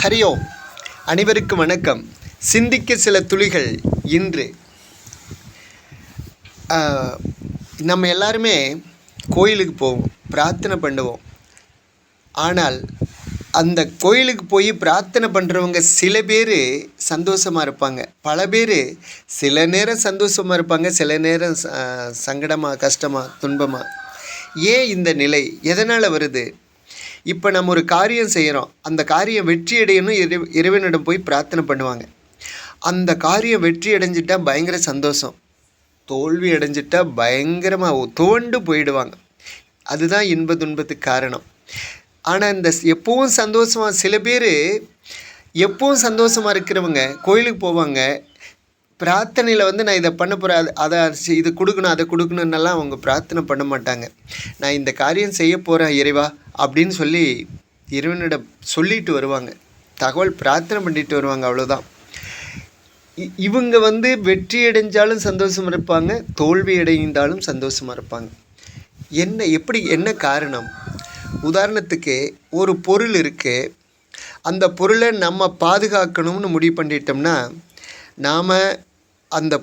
ஹரியோம். அனைவருக்கும் வணக்கம். சிந்திக்க சில துளிகள். இன்று நம்ம எல்லாருமே கோயிலுக்கு போவோம், பிரார்த்தனை பண்ணுவோம். ஆனால் அந்த கோயிலுக்கு போய் பிரார்த்தனை பண்ணுறவங்க சில பேர் சந்தோஷமாக இருப்பாங்க, பல பேர் சில நேரம் சந்தோஷமாக இருப்பாங்க, சில நேரம் சங்கடமாக, கஷ்டமாக, துன்பமாக. ஏன் இந்த நிலை எதனால் வருது? இப்போ நம்ம ஒரு காரியம் செய்கிறோம், அந்த காரியம் வெற்றி அடையணும், இறைவனிடம் போய் பிரார்த்தனை பண்ணுவாங்க. அந்த காரியம் வெற்றி அடைஞ்சிட்டா பயங்கர சந்தோஷம், தோல்வி அடைஞ்சிட்டா பயங்கரமாக துவண்டு போயிடுவாங்க. அதுதான் இன்ப துன்பத்துக்கு காரணம். ஆனால் இந்த எப்பவும் சந்தோஷமாக, சில பேர் எப்பவும் சந்தோஷமாக இருக்கிறவங்க கோயிலுக்கு போவாங்க, பிரார்த்தனையில் நான் இதை பண்ண போகிறேன், அதை இது கொடுக்கணும், அதை கொடுக்கணுன்னெல்லாம் அவங்க பிரார்த்தனை பண்ண மாட்டாங்க. நான் இந்த காரியம் செய்ய போகிறேன் இறைவா அப்படின்னு சொல்லி இறைவனிடம் சொல்லிட்டு வருவாங்க, தகவல் பிரார்த்தனை பண்ணிட்டு வருவாங்க, அவ்வளோதான். இவங்க வெற்றி அடைஞ்சாலும் சந்தோஷமாக இருப்பாங்க, தோல்வி அடைந்தாலும் சந்தோஷமாக இருப்பாங்க. என்ன காரணம்? உதாரணத்துக்கு ஒரு பொருள் இருக்குது, அந்த பொருளை நம்ம பாதுகாக்கணும்னு முடிவு பண்ணிட்டோம்னா நாம் அந்த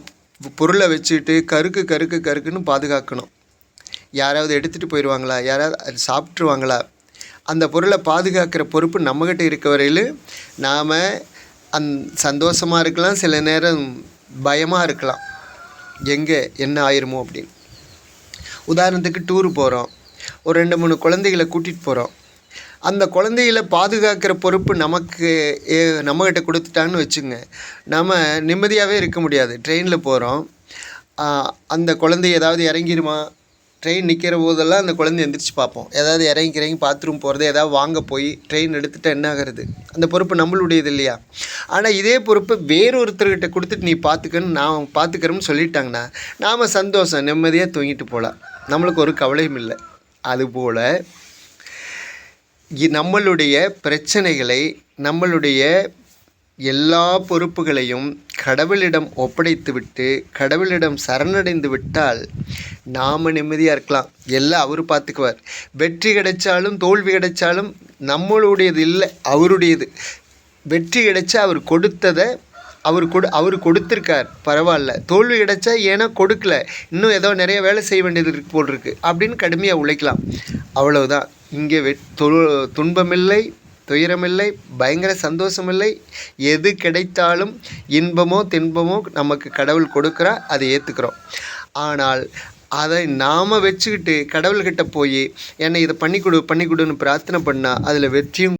பொருளை வச்சுட்டு கருக்குன்னு பாதுகாக்கணும். யாராவது எடுத்துகிட்டு போயிடுவாங்களா, யாராவது சாப்பிட்ருவாங்களா? அந்த பொருளை பாதுகாக்கிற பொறுப்பு நம்மக்கிட்ட இருக்க வரையில் நாம் சந்தோஷமாக இருக்கலாம், சில நேரம் பயமாக இருக்கலாம், எங்கே என்ன ஆயிருமோ அப்படின்னு. உதாரணத்துக்கு டூரு போகிறோம், ஒரு 2-3 குழந்தைகளை கூட்டிகிட்டு போகிறோம். அந்த குழந்தைகளை பாதுகாக்கிற பொறுப்பு நம்மக்கிட்ட கொடுத்துட்டாங்கன்னு வச்சுங்க, நம்ம நிம்மதியாகவே இருக்க முடியாது. ட்ரெயினில் போகிறோம், அந்த குழந்தை ஏதாவது இறங்கிடுமா, ட்ரெயின் நிற்கிற போதெல்லாம் அந்த குழந்தை எந்திரிச்சு பார்ப்போம், ஏதாவது இறங்கி பாத்ரூம் போகிறது, ஏதாவது வாங்க போய் ட்ரெயின் எடுத்துகிட்டா என்ன ஆகிறது? அந்த பொறுப்பு நம்மளுடையது இல்லையா? ஆனால் இதே பொறுப்பு வேறொருத்தர்கிட்ட கொடுத்துட்டு நீ பார்த்துக்கன்னு நான் பார்த்துக்கிறோம்னு சொல்லிட்டாங்கன்னா நாம் சந்தோஷம், நிம்மதியாக தூங்கிட்டு போகலாம், நம்மளுக்கு ஒரு கவலையும் இல்லை. அதுபோல் நம்மளுடைய பிரச்சனைகளை, நம்மளுடைய எல்லா பொறுப்புகளையும் கடவுளிடம் ஒப்படைத்துவிட்டு கடவுளிடம் சரணடைந்து விட்டால் நாம் நிம்மதியாக இருக்கலாம். எல்லாம் அவர் பார்த்துக்குவார். வெற்றி கிடைச்சாலும் தோல்வி கிடைச்சாலும் நம்மளுடையது இல்லை, அவருடையது. வெற்றி கிடைச்சா அவர் கொடுத்ததை அவர் கொடுத்துருக்கார், பரவாயில்ல. தோல்வி கிடைச்சா ஏன்னா கொடுக்கல, இன்னும் ஏதோ நிறைய வேலை செய்ய வேண்டியது இருக்கு போல் இருக்குது அப்படின்னு கடுமையாக உழைக்கலாம், அவ்வளவுதான். இங்கே துன்பமில்லை, துயரமில்லை, பயங்கர சந்தோஷமில்லை. எது கிடைத்தாலும் இன்பமோ துன்பமோ நமக்கு கடவுள் கொடுக்குறா, அதை ஏற்றுக்கிறோம். ஆனால் அதை நாம் வச்சுக்கிட்டு கடவுள்கிட்ட போய் என்னை இதை பண்ணிக்கொடுன்னு பிரார்த்தனை பண்ணால் அதில் வெற்றியும்